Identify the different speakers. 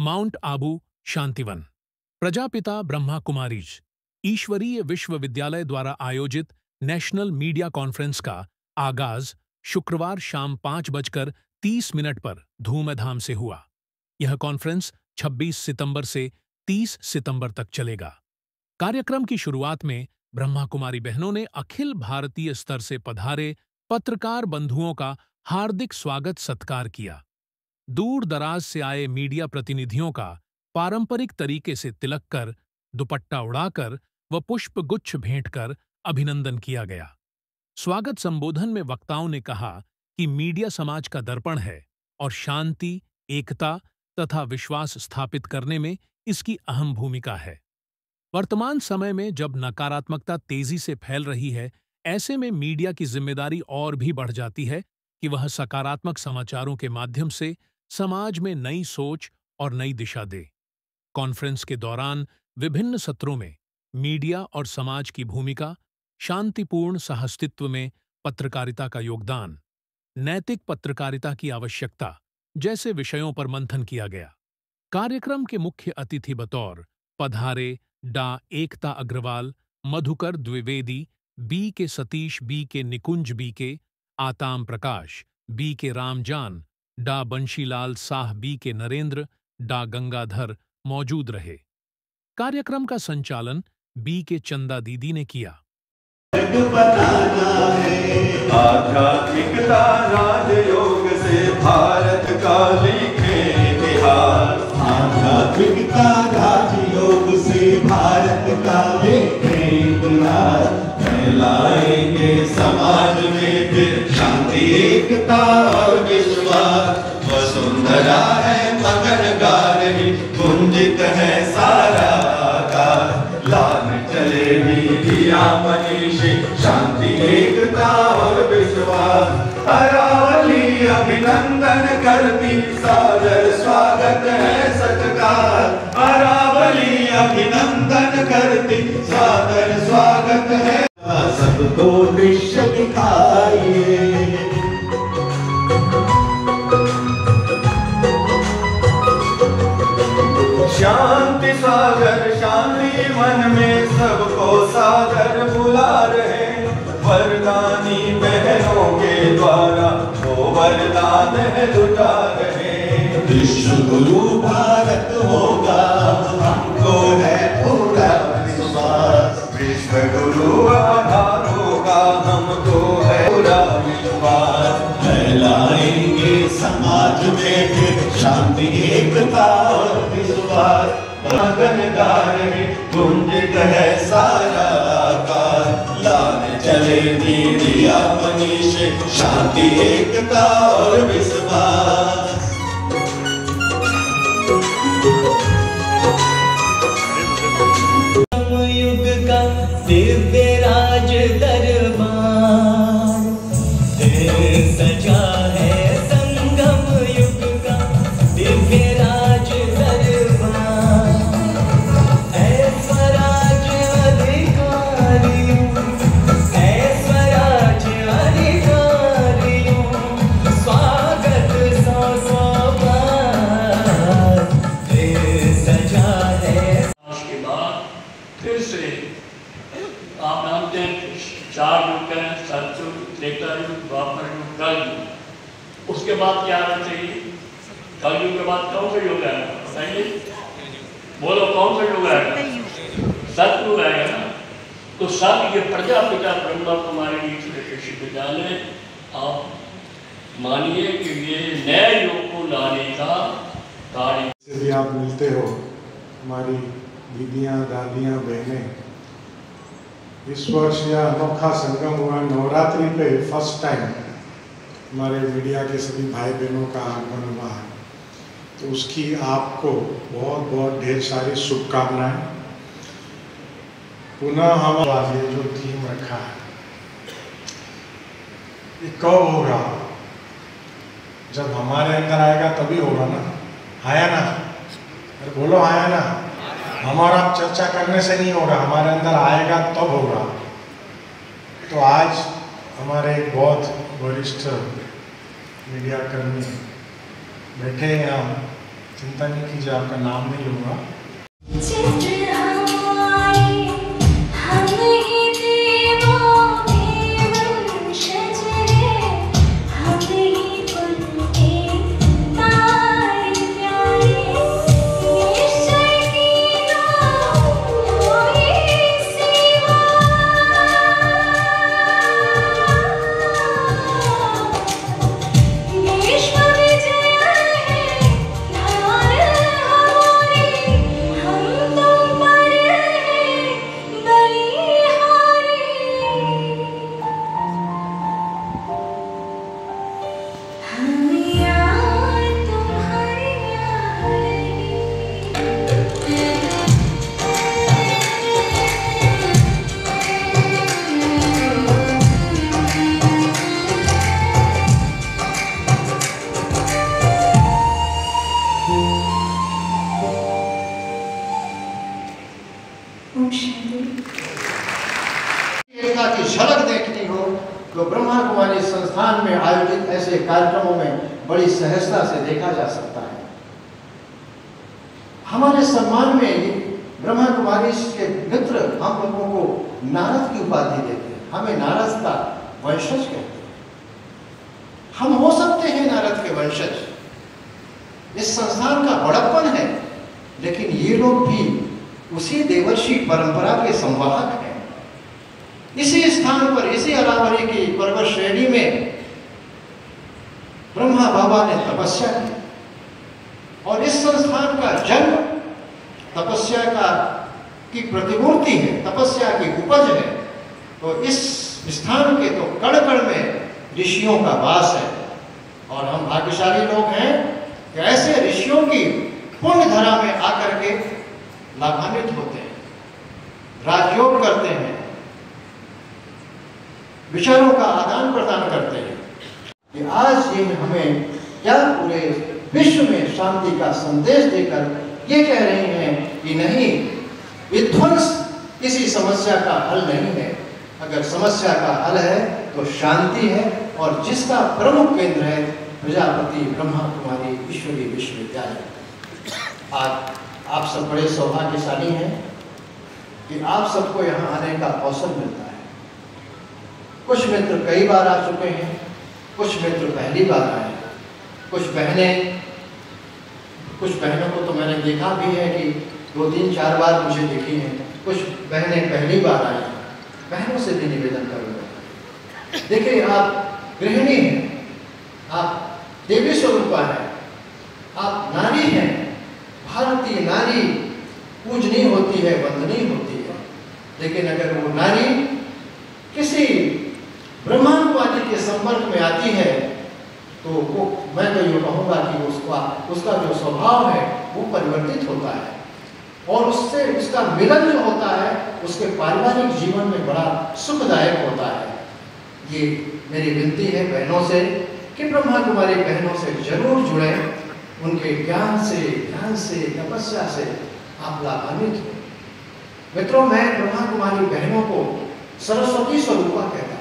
Speaker 1: Mount Abu Shantivan. Prajapita Brahma Kumaris ईश्वरीय विश्वविद्यालय द्वारा आयोजित नेशनल मीडिया कॉन्फ्रेंस का आगाज शुक्रवार शाम 5:30 पर धूमधाम से हुआ। यह कॉन्फ्रेंस 26 सितंबर से 30 सितंबर तक चलेगा। कार्यक्रम की शुरुआत में ब्रह्मा कुमारी बहनों ने अखिल भारतीय स्तर से पधारे पत्रकार बंधुओं का हार्दिक स्वागत सत्कार किया। दूर दराज से आए मीडिया प्रतिनिधियों का पारंपरिक तरीके से तिलक कर, दुपट्टा उड़ाकर व पुष्प गुच्छ भेंट कर अभिनंदन किया गया। स्वागत संबोधन में वक्ताओं ने कहा कि मीडिया समाज का दर्पण है और शांति, एकता तथा विश्वास स्थापित करने में इसकी अहम भूमिका है। वर्तमान समय में जब नकारात्मकता तेजी से फैल रही है, ऐसे में मीडिया की जिम्मेदारी और भी बढ़ जाती है कि वह सकारात्मक समाचारों के माध्यम से समाज में नई सोच और नई दिशा दे। कॉन्फ्रेंस के दौरान विभिन्न सत्रों में मीडिया और समाज की भूमिका, शांतिपूर्ण सहअस्तित्व में पत्रकारिता का योगदान, नैतिक पत्रकारिता की आवश्यकता जैसे विषयों पर मंथन किया गया। कार्यक्रम के मुख्य अतिथि बतौर पधारे डा एकता अग्रवाल, मधुकर द्विवेदी, बी के सतीश, बी के निकुंज, बी के आताम प्रकाश, बी के रामजान, डा बंशीलाल साह, बी के नरेंद्र, डा गंगाधर मौजूद रहे। कार्यक्रम का संचालन बी के चंदा दीदी ने किया।
Speaker 2: आध्यात्मिकता राजयोग से भारत का लिखे इतिहास, आध्यात्मिकता राजयोग से भारत का लिखे इतिहास, फैलाएंगे समाज में फिर शांति, एकता और विश्वास। वसुंधरा है मगन गा रही, गुंजित है सारा आकाश, लाने चले मीडिया मनीषी, शांति, एकता और विश्वास। अरावली अभिनंदन करती, सादर स्वागत है सत्कार। अरावली अभिनंदन करती, सादर स्वागत है। सबको दृश्य दिखाइए, शांति सागर, शांति मन में सबको सादर बुला रहे। वरदानी बहनों के द्वारा वो वरदान है लुटा रहे। विश्व गुरु भारत होगा, हमको है पूरा विश्वास। विश्व गुरु आधार होगा, हमको है पूरा विश्वास। फैलाएंगे समाज में फिर शांति, एकता और विश्वास। मगनदार है, गुंजित है सारा आकाश, लाने चले मीडिया मनीष, शांति, एकता और विश्वास।
Speaker 3: युग का दिव्य राज दरबार सजा है, संगम युग का दिव्य राज दरबार। ऐ स्वराज अधिकारियों, ऐ स्वराज अधिकारियों, स्वागत सौ बार सजा है।
Speaker 4: उसके बाद फिर से आप जानते हैं 4 युग हैं, सतयुग, त्रेता युग, द्वापर युग, कलयुग। उसके बाद क्या आना चाहिए? कलयुग के बाद कौन सा युग आएगा बताइए? बोलो कौन सा युग आएगा? सतयुग आएगा ना। तो सब ये प्रजापिता ब्रह्मा कुमारी विश्वविद्यालय, आप मानिए कि ये नए युग को लाने का कार्य।
Speaker 5: यदि आप मिलते हो, हमारी दीदियाँ, दादियाँ, बहनें, इस वर्ष यह अनोखा संगम हुआ नवरात्रि पे फर्स्ट टाइम हमारे मीडिया के सभी भाई बहनों का आगमन हुआ है। तो उसकी आपको बहुत बहुत ढेर सारी शुभकामनाएं। पुनः हम ये जो थीम रखा है, ये कब होगा? जब हमारे अंदर आएगा तभी होगा ना। आया ना? अरे बोलो आया ना? हमारा चर्चा करने से नहीं होगा, हमारे अंदर आएगा तब होगा। तो आज हमारे एक बहुत वरिष्ठ मीडिया कर्मी बैठे हैं यहाँ, चिंता नहीं कीजिए, आपका नाम नहीं लूँगा।
Speaker 6: एकता की झलक देखनी हो तो ब्रह्मा कुमारी संस्थान में आयोजित ऐसे कार्यक्रमों में बड़ी सहजता से देखा जा सकता है। हमारे सम्मान में ब्रह्मा कुमारी के मित्र हम लोगों को नारद की उपाधि देते हैं, हमें नारद का वंशज कहते हैं। हम हो सकते हैं नारद के वंशज, इस संस्थान का बड़प्पन है, लेकिन ये लोग भी उसी देवर्षि परंपरा के संवाहक हैं। इसी स्थान पर, इसी अरावली की पर्वत श्रेणी में ब्रह्मा बाबा ने तपस्या की और इस संस्थान का जन्म तपस्या की प्रतिमूर्ति है, तपस्या की उपज है। तो इस स्थान के तो कण कण में ऋषियों का वास है और हम भाग्यशाली लोग हैं कि ऐसे ऋषियों की पुण्य धरा में आकर के लाभान्वित होते हैं, राजयोग करते हैं, विचारों का आदान प्रदान करते हैं। कि आज ये हमें क्या पूरे विश्व में शांति का संदेश देकर ये कह रहे हैं कि नहीं, विध्वंस किसी समस्या का हल नहीं है। अगर समस्या का हल है तो शांति है, और जिसका प्रमुख केंद्र है प्रजापति ब्रह्मा कुमारी ईश्वरीय विश्वविद्यालय। आज आप सब बड़े सौभाग्यशाली हैं कि आप सबको यहाँ आने का अवसर मिलता है। कुछ मित्र कई बार आ चुके हैं, कुछ मित्र पहली बार आए, कुछ बहनों को तो मैंने देखा भी है कि 2, 3, 4 बार मुझे दिखी हैं, कुछ बहनें पहली बार आई हैं। बहनों से भी निवेदन करूँगा, देखिए आप गृहिणी हैं, आप देवी स्वरूपा हैं, आप नारी हैं। भारतीय नारी पूजनीय होती है, वंदनीय होती है, लेकिन अगर वो नारी किसी ब्रह्मा कुमारी के संपर्क में आती है तो वो, मैं तो ये कहूँगा कि उसका जो स्वभाव है वो परिवर्तित होता है और उससे उसका मिलन जो होता है उसके पारिवारिक जीवन में बड़ा सुखदायक होता है। ये मेरी विनती है बहनों से कि ब्रह्मा कुमारी बहनों से जरूर जुड़ें, उनके ज्ञान से, ध्यान से, तपस्या से आप लाभान्वित हो। मित्रों, मैं ब्रह्मा कुमारी बहनों को सरस्वती स्वरूपा कहता हूँ।